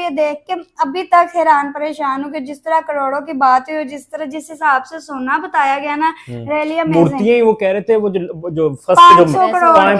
ये देख के अभी तक हैरान परेशान हूँ कि जिस तरह करोड़ों की बात हुई, जिस हिसाब से सोना बताया गया ना, रियली अमेजिंग। मूर्तियां ही वो कह रहे थे, वो जो फर्स्ट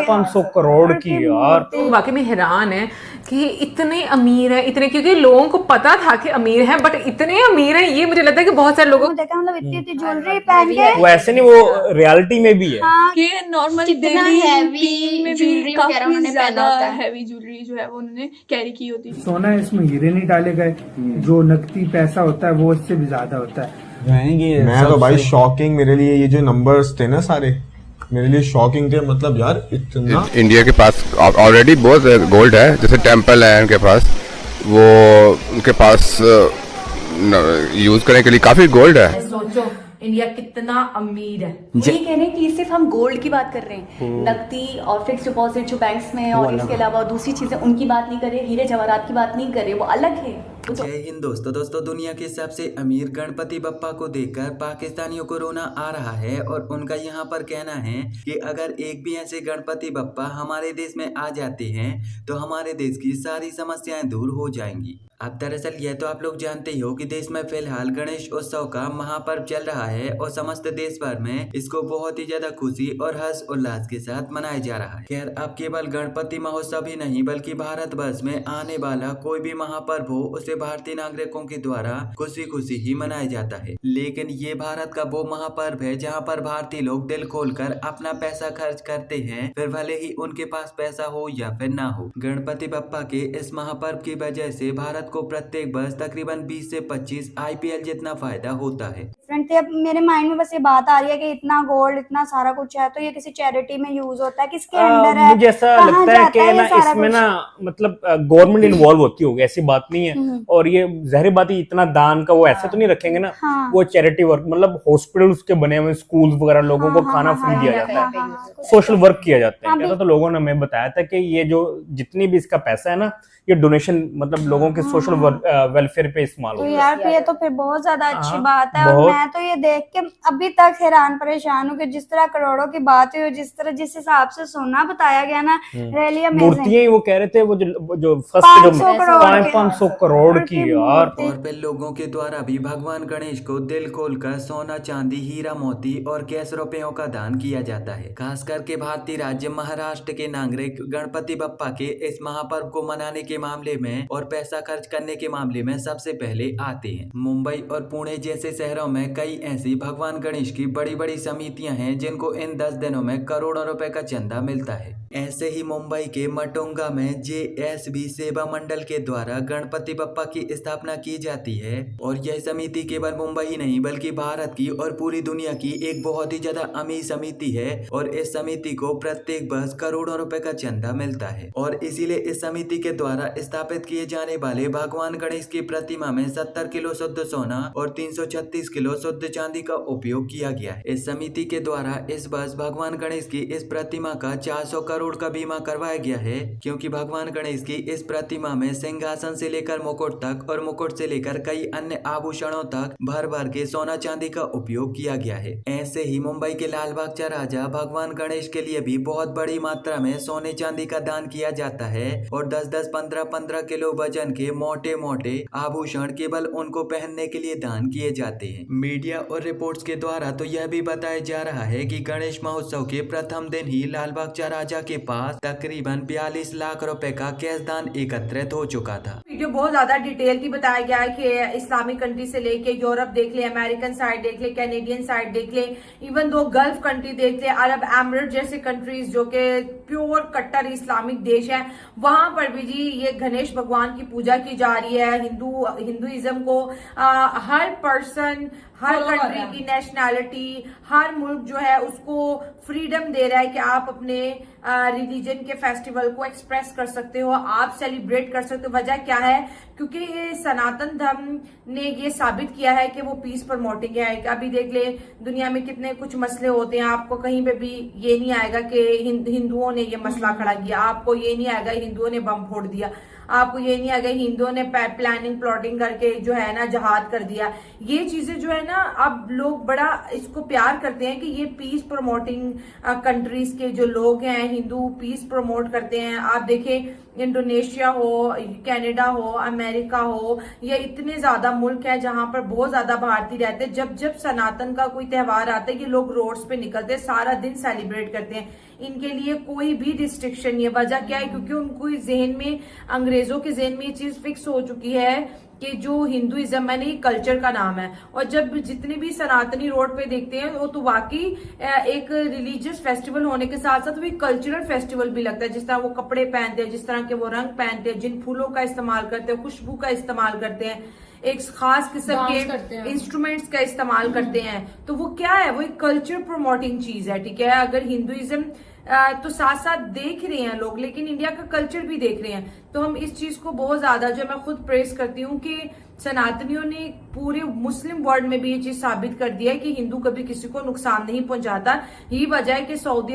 500 करोड़ की यार, वाकई में हैरान है कि इतने अमीर है, इतने, क्योंकि लोगों को पता था कि अमीर है, बट इतने अमीर है ये मुझे लगता है कि बहुत सारे लोगों को देखा, मतलब इतनी ज्वेलरी पहन के वो ऐसे नहीं, वो रियलिटी में भी है कि नॉर्मल डेली रूटीन में भी काफी ज्यादा हैवी ज्वेलरी जो है वो उन्होंने कैरी की होती है। सोना इसमें हीरे नहीं डाले गए, जो नकदी पैसा होता है वो इससे भी ज्यादा होता है। मैं तो भाई शॉकिंग, मेरे लिए ये जो नंबर्स थे ना सारे मेरे लिए शॉकिंग थे। मतलब यार इतना इंडिया के पास ऑलरेडी बहुत गोल्ड है, जैसे टेम्पल है उनके पास, वो उनके पास यूज करने के लिए काफी गोल्ड है। सोचो इंडिया कितना अमीर है। ये कह रहे हैं कि सिर्फ हम गोल्ड की बात कर रहे हैं, नकदी और फिक्स डिपॉजिट जो बैंक्स में और इसके अलावा दूसरी चीजें उनकी बात नहीं कर रहे, हीरे जवाहरात की बात नहीं कर रहे, वो अलग है। जय हिंद दोस्तों, दुनिया के सबसे अमीर गणपति बप्पा को देखकर पाकिस्तानियों को रोना आ रहा है और उनका यहाँ पर कहना है कि अगर एक भी ऐसे गणपति बप्पा हमारे देश में आ जाते हैं तो हमारे देश की सारी समस्याएं दूर हो जाएंगी। अब दरअसल यह तो आप लोग जानते ही हो कि देश में फिलहाल गणेश उत्सव का महापर्व चल रहा है और समस्त देश भर में इसको बहुत ही ज्यादा खुशी और हर्ष उल्लास के साथ मनाया जा रहा है। खैर, अब केवल गणपति महोत्सव ही नहीं बल्कि भारत वर्ष में आने वाला कोई भी महापर्व हो उसे भारतीय नागरिकों के द्वारा खुशी खुशी ही मनाया जाता है। लेकिन ये भारत का वो महापर्व है जहाँ पर भारतीय लोग दिल खोलकर अपना पैसा खर्च करते हैं, फिर भले ही उनके पास पैसा हो या फिर ना हो। गणपति बप्पा के इस महापर्व की वजह से भारत को प्रत्येक वर्ष तकरीबन 20 से 25 IPL जितना फायदा होता है। अब मेरे माइंड में बस ये बात आ रही है कि इतना गोल्ड, इतना सारा कुछ है, तो ये किसी चैरिटी में यूज होता है, किसके अंडर है? मुझे ऐसा लगता है कि ना इसमें ना मतलब गवर्नमेंट इन्वॉल्व होती होगी, ऐसी बात नहीं है। और ये ज़ाहिर बात है, इतना दान का वो ऐसे तो नहीं रखेंगे ना। वो चैरिटी वर्क, मतलब हॉस्पिटल्स के बने हुए, स्कूल वगैरह, लोगों को खाना फ्री दिया जाता है, सोशल वर्क किया जाता है। कहता तो लोगों ने हमें बताया था कि ये जो जितनी भी इसका पैसा है ना, ये डोनेशन मतलब लोगों के सोशल वेलफेयर पे इस्तेमाल होता है। यार ये तो फिर बहुत ज्यादा अच्छी बात है। और मैं तो ये देख के अभी तक हैरान परेशान हूँ कि जिस तरह करोड़ों की बात हुई, जिस हिसाब से सोना बताया गया ना, रियली अमेजिंग। मूर्तियां ही वो कह रहे थे, वो फर्स्ट 500 करोड़ की यार। और फिर लोगों के द्वारा भी भगवान गणेश को दिल खोलकर सोना, चांदी, हीरा मोती और कैश रुपयों का दान किया जाता है। खास करके भारतीय राज्य महाराष्ट्र के नागरिक गणपति बप्पा के इस महापर्व को मनाने के मामले में और पैसा खर्च करने के मामले में सबसे पहले आते हैं। मुंबई और पुणे जैसे शहरों में कई ऐसी भगवान गणेश की बड़ी बड़ी समितियां हैं जिनको इन 10 दिनों में करोड़ों रुपए का चंदा मिलता है। ऐसे ही मुंबई के मटोंगा में JSB सेवा मंडल के द्वारा गणपति बप्पा की स्थापना की जाती है और यह समिति केवल मुंबई ही नहीं बल्कि भारत की और पूरी दुनिया की एक बहुत ही ज्यादा अमीर समिति है और इस समिति को प्रत्येक वर्ष करोड़ों रुपए का चंदा मिलता है। और इसीलिए इस समिति के द्वारा स्थापित किए जाने वाले भगवान गणेश की प्रतिमा में 70 किलो शुद्ध सोना और 336 किलो शुद्ध चांदी का उपयोग किया गया है। इस समिति के द्वारा इस वर्ष भगवान गणेश की इस प्रतिमा का 400 करोड़ का बीमा करवाया गया है, क्योंकि भगवान गणेश की इस प्रतिमा में सिंहासन से लेकर मुकुट तक और मुकुट से लेकर कई अन्य आभूषणों तक भर भर के सोना चांदी का उपयोग किया गया है। ऐसे ही मुंबई के लालबाग चौराहा भगवान गणेश के लिए भी बहुत बड़ी मात्रा में सोने चांदी का दान किया जाता है और 10-10, 15-15 किलो वजन के मोटे मोटे आभूषण केवल उनको पहनने के लिए दान किए जाते हैं। मीडिया और रिपोर्ट्स के द्वारा तो यह भी बताया जा रहा है कि गणेश महोत्सव के प्रथम दिन ही लालबाग चौराहा के पास तकरीबन 42 लाख रुपए का कैश दान एकत्रित हो चुका था। वीडियो बहुत ज्यादा डिटेल की बताया गया है कि इस्लामिक कंट्री से लेके यूरोप देख ले, अमेरिकन साइड देख ले, कैनेडियन साइड देख ले, इवन दो गल्फ कंट्री देख ले, अरब एमिरेट जैसे कंट्रीज जो कि प्योर कट्टर इस्लामिक देश है, वहां पर भी जी ये गणेश भगवान की पूजा की जा रही है। हिंदुइज्म को हर पर्सन, हर कंट्री की नेशनैलिटी, हर मुल्क जो है उसको फ्रीडम दे रहा है कि आप अपने रिलीजन के फेस्टिवल को एक्सप्रेस कर सकते हो, आप सेलिब्रेट कर सकते हो। वजह क्या है? क्योंकि ये सनातन धर्म ने ये साबित किया है कि वो पीस प्रमोटिंग है। अभी देख ले दुनिया में कितने कुछ मसले होते हैं, आपको कहीं पे भी ये नहीं आएगा कि हिंदुओं ने ये मसला खड़ा किया, आपको ये नहीं आएगा हिंदुओं ने बम फोड़ दिया, आपको ये नहीं आएगा हिंदुओं ने प्लानिंग प्लॉटिंग करके जो है ना जहाद कर दिया। ये चीजें जो है ना अब लोग बड़ा इसको प्यार करते हैं कि ये पीस प्रमोटिंग कंट्रीज के जो लोग हैं, हिंदू पीस प्रमोट करते हैं। आप देखें इंडोनेशिया हो, कनाडा हो, अमेरिका हो, ये इतने ज्यादा मुल्क है जहां पर बहुत ज्यादा भारतीय रहते हैं। जब जब सनातन का कोई त्योहार आता है, ये लोग रोड्स पे निकलते हैं, सारा दिन सेलिब्रेट करते हैं। इनके लिए कोई भी रिस्ट्रिक्शन नहीं है। वजह क्या है? क्योंकि उनको जहन में, अंग्रेजों के जहन में ये चीज फिक्स हो चुकी है कि जो हिंदुइज्म है ना, ये कल्चर का नाम है। और जब जितने भी सनातनी रोड पे देखते हैं, वो तो वाकई एक रिलीजियस फेस्टिवल होने के साथ साथ वो एक कल्चरल फेस्टिवल भी लगता है। जिस तरह वो कपड़े पहनते हैं, जिस तरह के वो रंग पहनते हैं, जिन फूलों का इस्तेमाल करते हैं, खुशबू का इस्तेमाल करते हैं, एक खास किस्म के इंस्ट्रूमेंट्स का इस्तेमाल करते हैं, तो वो क्या है? वो एक कल्चर प्रमोटिंग चीज है। ठीक है, अगर हिंदुइज्म तो साथ साथ देख रहे हैं लोग, लेकिन इंडिया का कल्चर भी देख रहे हैं। तो हम इस चीज को बहुत ज्यादा, जो मैं खुद प्रेस करती हूँ कि सनातनियों ने पूरे मुस्लिम वर्ल्ड में भी ये चीज साबित कर दिया है कि हिंदू कभी किसी को नुकसान नहीं पहुंचाता। यही वजह है कि सऊदी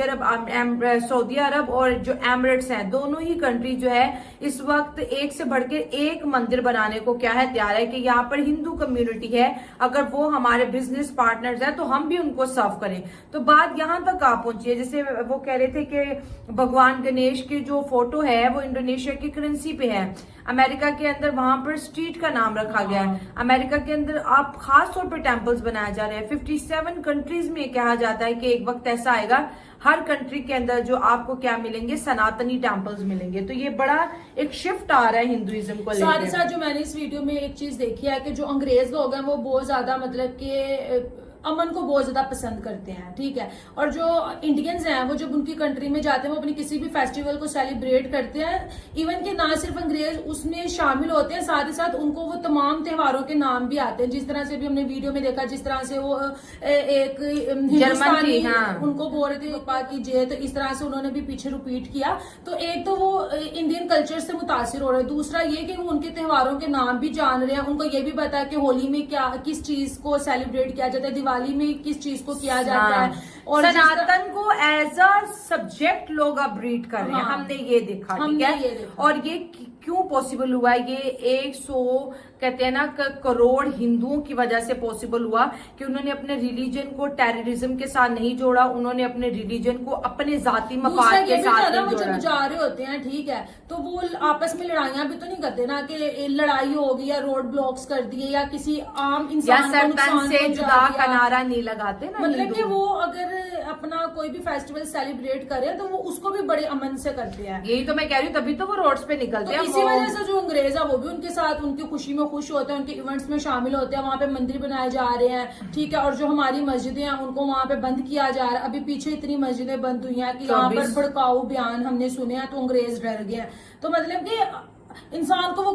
अरब और जो एमिरेट्स हैं, दोनों ही कंट्री जो है इस वक्त एक से बढ़ के एक मंदिर बनाने को क्या है, तैयार है कि यहाँ पर हिंदू कम्युनिटी है, अगर वो हमारे बिजनेस पार्टनर्स हैं तो हम भी उनको सर्व करें। तो बात यहाँ तक आ पहुंची है, जैसे वो कह रहे थे कि भगवान गणेश की जो फोटो है वो इंडोनेशिया की करेंसी पे है। अमेरिका के अंदर वहां पर स्ट्रीट का नाम रखा गया है। अमेरिका के अंदर आप खास तौर पर टेम्पल्स बनाए जा रहे हैं। 57 कंट्रीज में कहा जाता है कि एक वक्त ऐसा आएगा, हर कंट्री के अंदर जो आपको क्या मिलेंगे, सनातनी टेम्पल्स मिलेंगे। तो ये बड़ा एक शिफ्ट आ रहा है हिंदुइज्म को लेकर। साथ ही साथ जो मैंने इस वीडियो में एक चीज देखी है कि जो अंग्रेज लोग हैं वो बहुत ज्यादा मतलब कि अमन को बहुत ज्यादा पसंद करते हैं। ठीक है, और जो इंडियंस हैं वो जब उनकी कंट्री में जाते हैं वो अपनी किसी भी फेस्टिवल को सेलिब्रेट करते हैं। इवन कि ना सिर्फ अंग्रेज उसमें शामिल होते हैं, साथ ही साथ उनको वो तमाम त्योहारों के नाम भी आते हैं। जिस तरह से भी हमने वीडियो में देखा, जिस तरह से वो एक हिंदुस्तानी उनको बोल रहे थे पप्पा की जय, तो इस तरह से उन्होंने भी पीछे रिपीट किया। तो एक तो वो इंडियन कल्चर से मुतासिर हो रहे हैं, दूसरा ये कि वो उनके त्योहारों के नाम भी जान रहे हैं। उनको ये भी पता है कि होली में क्या किस चीज को सेलिब्रेट किया जाता है, दिवाली में किस चीज को किया जाता है। और सनातन को एज अ सब्जेक्ट लोग अब ब्रीड कर रहे हैं। हमने ये देखा, ठीक है। और ये क्यों पॉसिबल हुआ? ये 100 कहते हैं ना करोड़ हिंदुओं की वजह से पॉसिबल हुआ कि उन्होंने अपने रिलीजन को टेररिज्म के साथ नहीं जोड़ा, उन्होंने अपने रिलीजन को अपने जाती मफाद के साथ नहीं जोड़ा। जा रहे होते हैं, ठीक है, तो वो आपस में लड़ाइयां भी तो नहीं करते ना कि लड़ाई हो गई या रोड ब्लॉक्स कर दिए या किसी आम इंसान को नुकसान से जुदा का नारा नहीं लगाते ना। मतलब कि वो अगर अपना कोई भी फेस्टिवल सेलिब्रेट करे तो वो उसको भी बड़े अमन से करते हैं। यही तो मैं कह रही हूँ, तभी तो वो रोड्स पे निकलते हैं। इसी वजह से जो अंग्रेज है वो भी उनके साथ उनकी खुशी में खुश होते हैं, उनके इवेंट्स में शामिल होते हैं। वहां पे मंदिर बनाए जा रहे हैं, ठीक है, और जो हमारी मस्जिदें हैं उनको वहां पे बंद किया जा रहा है। अभी पीछे इतनी मस्जिदें बंद हुई हैं कि यहाँ पर भड़काऊ बयान हमने सुने हैं तो अंग्रेज डर गए हैं। तो मतलब कि इंसान को वो